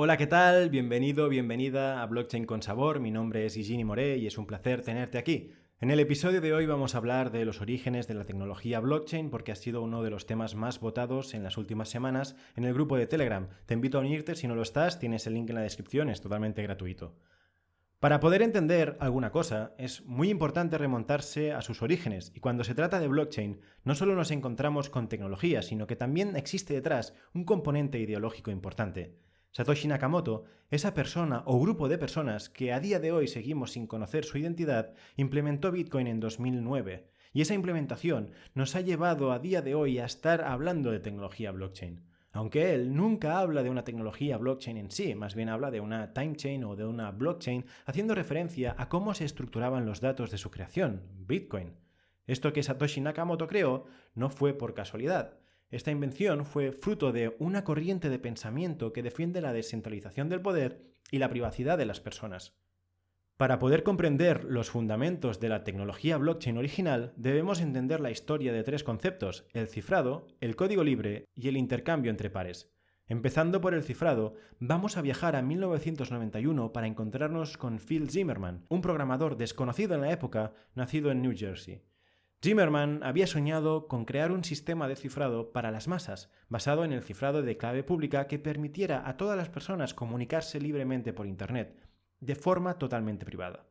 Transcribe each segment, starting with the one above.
Hola, ¿qué tal? Bienvenido, bienvenida a Blockchain con Sabor. Mi nombre es Higini Moré y es un placer tenerte aquí. En el episodio de hoy vamos a hablar de los orígenes de la tecnología blockchain porque ha sido uno de los temas más votados en las últimas semanas en el grupo de Telegram. Te invito a unirte, si no lo estás, tienes el link en la descripción, es totalmente gratuito. Para poder entender alguna cosa, es muy importante remontarse a sus orígenes, y cuando se trata de blockchain, no solo nos encontramos con tecnología, sino que también existe detrás un componente ideológico importante. Satoshi Nakamoto, esa persona o grupo de personas que a día de hoy seguimos sin conocer su identidad, implementó Bitcoin en 2009, y esa implementación nos ha llevado a día de hoy a estar hablando de tecnología blockchain. Aunque él nunca habla de una tecnología blockchain en sí, más bien habla de una timechain o de una blockchain, haciendo referencia a cómo se estructuraban los datos de su creación, Bitcoin. Esto que Satoshi Nakamoto creó no fue por casualidad. Esta invención fue fruto de una corriente de pensamiento que defiende la descentralización del poder y la privacidad de las personas. Para poder comprender los fundamentos de la tecnología blockchain original, debemos entender la historia de tres conceptos: el cifrado, el código libre y el intercambio entre pares. Empezando por el cifrado, vamos a viajar a 1991 para encontrarnos con Phil Zimmermann, un programador desconocido en la época, nacido en New Jersey. Zimmermann había soñado con crear un sistema de cifrado para las masas, basado en el cifrado de clave pública que permitiera a todas las personas comunicarse libremente por Internet, de forma totalmente privada.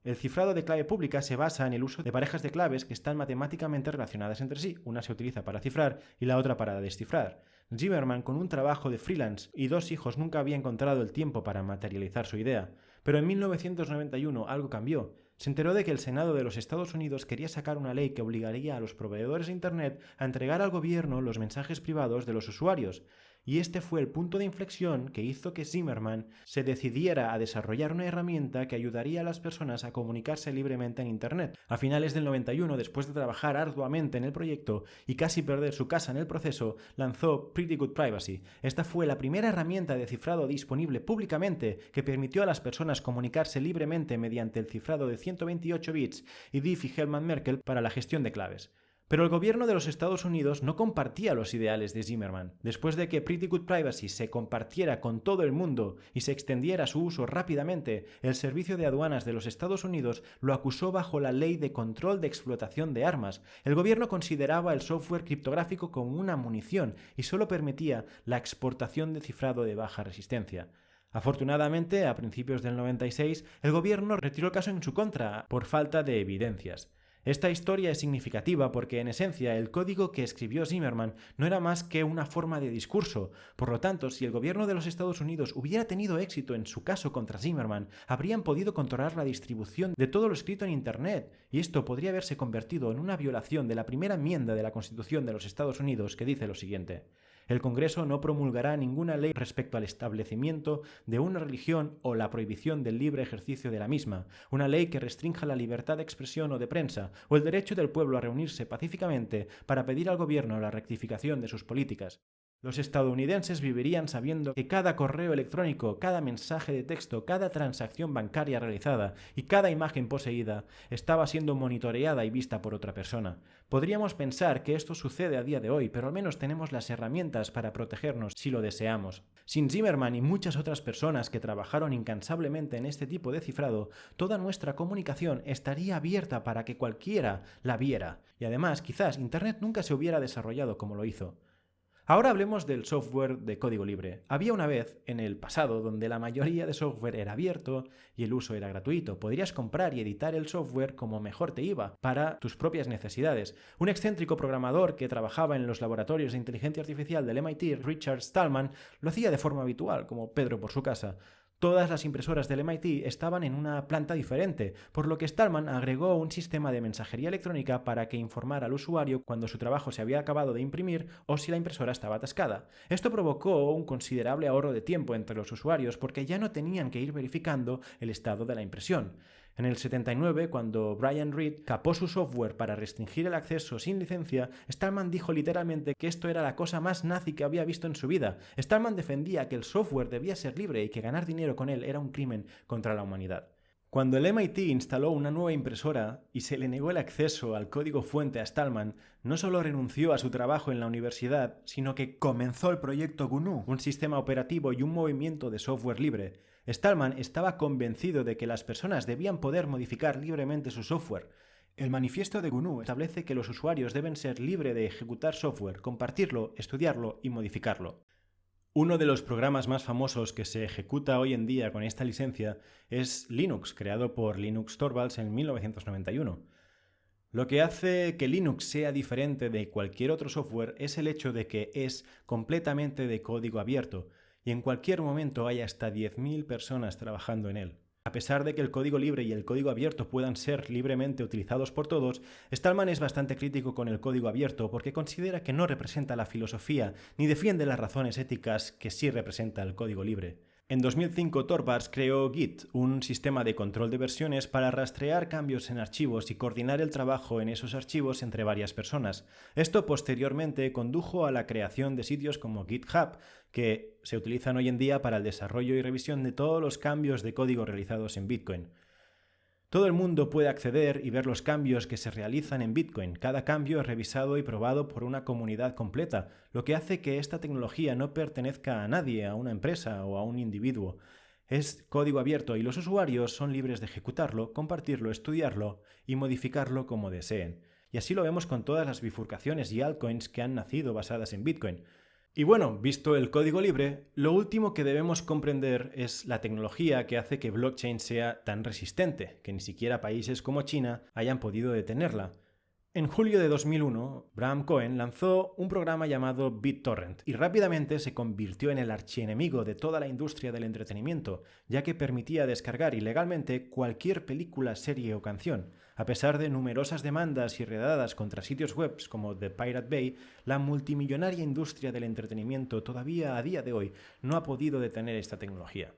El cifrado de clave pública se basa en el uso de parejas de claves que están matemáticamente relacionadas entre sí. Una se utiliza para cifrar y la otra para descifrar. Zimmermann, con un trabajo de freelance y 2 hijos, nunca había encontrado el tiempo para materializar su idea. Pero en 1991 algo cambió. Se enteró de que el Senado de los Estados Unidos quería sacar una ley que obligaría a los proveedores de Internet a entregar al gobierno los mensajes privados de los usuarios. Y este fue el punto de inflexión que hizo que Zimmermann se decidiera a desarrollar una herramienta que ayudaría a las personas a comunicarse libremente en Internet. A finales del 91, después de trabajar arduamente en el proyecto y casi perder su casa en el proceso, lanzó Pretty Good Privacy. Esta fue la primera herramienta de cifrado disponible públicamente que permitió a las personas comunicarse libremente mediante el cifrado de 128 bits y Diffie-Hellman-Merkle para la gestión de claves. Pero el gobierno de los Estados Unidos no compartía los ideales de Zimmermann. Después de que Pretty Good Privacy se compartiera con todo el mundo y se extendiera su uso rápidamente, el Servicio de Aduanas de los Estados Unidos lo acusó bajo la Ley de Control de Explotación de Armas. El gobierno consideraba el software criptográfico como una munición y solo permitía la exportación de cifrado de baja resistencia. Afortunadamente, a principios del 96, el gobierno retiró el caso en su contra por falta de evidencias. Esta historia es significativa porque, en esencia, el código que escribió Zimmermann no era más que una forma de discurso. Por lo tanto, si el gobierno de los Estados Unidos hubiera tenido éxito en su caso contra Zimmermann, habrían podido controlar la distribución de todo lo escrito en Internet, y esto podría haberse convertido en una violación de la primera enmienda de la Constitución de los Estados Unidos, que dice lo siguiente: el Congreso no promulgará ninguna ley respecto al establecimiento de una religión o la prohibición del libre ejercicio de la misma, una ley que restrinja la libertad de expresión o de prensa, o el derecho del pueblo a reunirse pacíficamente para pedir al gobierno la rectificación de sus políticas. Los estadounidenses vivirían sabiendo que cada correo electrónico, cada mensaje de texto, cada transacción bancaria realizada y cada imagen poseída estaba siendo monitoreada y vista por otra persona. Podríamos pensar que esto sucede a día de hoy, pero al menos tenemos las herramientas para protegernos si lo deseamos. Sin Zimmermann y muchas otras personas que trabajaron incansablemente en este tipo de cifrado, toda nuestra comunicación estaría abierta para que cualquiera la viera. Y además, quizás Internet nunca se hubiera desarrollado como lo hizo. Ahora hablemos del software de código libre. Había una vez, en el pasado, donde la mayoría de software era abierto y el uso era gratuito. Podrías comprar y editar el software como mejor te iba, para tus propias necesidades. Un excéntrico programador que trabajaba en los laboratorios de inteligencia artificial del MIT, Richard Stallman, lo hacía de forma habitual, como Pedro por su casa. Todas las impresoras del MIT estaban en una planta diferente, por lo que Stallman agregó un sistema de mensajería electrónica para que informara al usuario cuando su trabajo se había acabado de imprimir o si la impresora estaba atascada. Esto provocó un considerable ahorro de tiempo entre los usuarios porque ya no tenían que ir verificando el estado de la impresión. En el 79, cuando Brian Reed capó su software para restringir el acceso sin licencia, Stallman dijo literalmente que esto era la cosa más nazi que había visto en su vida. Stallman defendía que el software debía ser libre y que ganar dinero con él era un crimen contra la humanidad. Cuando el MIT instaló una nueva impresora y se le negó el acceso al código fuente a Stallman, no solo renunció a su trabajo en la universidad, sino que comenzó el proyecto GNU, un sistema operativo y un movimiento de software libre. Stallman estaba convencido de que las personas debían poder modificar libremente su software. El manifiesto de GNU establece que los usuarios deben ser libres de ejecutar software, compartirlo, estudiarlo y modificarlo. Uno de los programas más famosos que se ejecuta hoy en día con esta licencia es Linux, creado por Linus Torvalds en 1991. Lo que hace que Linux sea diferente de cualquier otro software es el hecho de que es completamente de código abierto y en cualquier momento hay hasta 10.000 personas trabajando en él. A pesar de que el código libre y el código abierto puedan ser libremente utilizados por todos, Stallman es bastante crítico con el código abierto porque considera que no representa la filosofía ni defiende las razones éticas que sí representa el código libre. En 2005, Torvalds creó Git, un sistema de control de versiones para rastrear cambios en archivos y coordinar el trabajo en esos archivos entre varias personas. Esto posteriormente condujo a la creación de sitios como GitHub, que se utilizan hoy en día para el desarrollo y revisión de todos los cambios de código realizados en Bitcoin. Todo el mundo puede acceder y ver los cambios que se realizan en Bitcoin. Cada cambio es revisado y probado por una comunidad completa, lo que hace que esta tecnología no pertenezca a nadie, a una empresa o a un individuo. Es código abierto y los usuarios son libres de ejecutarlo, compartirlo, estudiarlo y modificarlo como deseen. Y así lo vemos con todas las bifurcaciones y altcoins que han nacido basadas en Bitcoin. Y bueno, visto el código libre, lo último que debemos comprender es la tecnología que hace que blockchain sea tan resistente, que ni siquiera países como China hayan podido detenerla. En julio de 2001, Bram Cohen lanzó un programa llamado BitTorrent y rápidamente se convirtió en el archienemigo de toda la industria del entretenimiento, ya que permitía descargar ilegalmente cualquier película, serie o canción. A pesar de numerosas demandas y redadas contra sitios web como The Pirate Bay, la multimillonaria industria del entretenimiento todavía a día de hoy no ha podido detener esta tecnología.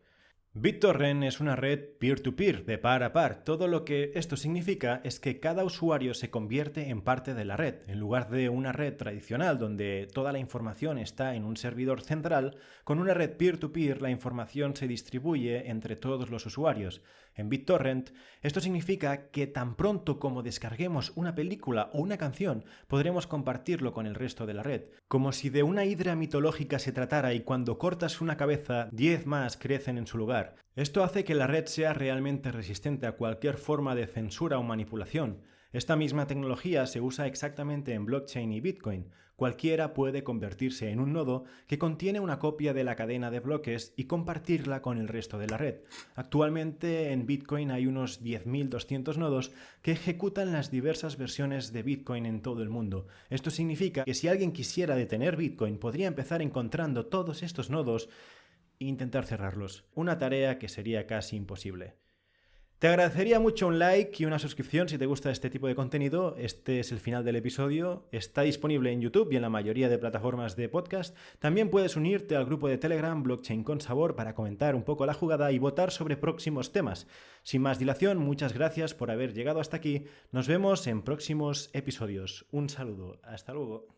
BitTorrent es una red peer-to-peer, de par a par. Todo lo que esto significa es que cada usuario se convierte en parte de la red. En lugar de una red tradicional donde toda la información está en un servidor central, con una red peer-to-peer la información se distribuye entre todos los usuarios. En BitTorrent, esto significa que tan pronto como descarguemos una película o una canción, podremos compartirlo con el resto de la red. Como si de una hidra mitológica se tratara y cuando cortas una cabeza, 10 más crecen en su lugar. Esto hace que la red sea realmente resistente a cualquier forma de censura o manipulación. Esta misma tecnología se usa exactamente en blockchain y Bitcoin. Cualquiera puede convertirse en un nodo que contiene una copia de la cadena de bloques y compartirla con el resto de la red. Actualmente en Bitcoin hay unos 10.200 nodos que ejecutan las diversas versiones de Bitcoin en todo el mundo. Esto significa que si alguien quisiera detener Bitcoin, podría empezar encontrando todos estos nodos e intentar cerrarlos. Una tarea que sería casi imposible. Te agradecería mucho un like y una suscripción si te gusta este tipo de contenido. Este es el final del episodio. Está disponible en YouTube y en la mayoría de plataformas de podcast. También puedes unirte al grupo de Telegram Blockchain con Sabor para comentar un poco la jugada y votar sobre próximos temas. Sin más dilación, muchas gracias por haber llegado hasta aquí. Nos vemos en próximos episodios. Un saludo. Hasta luego.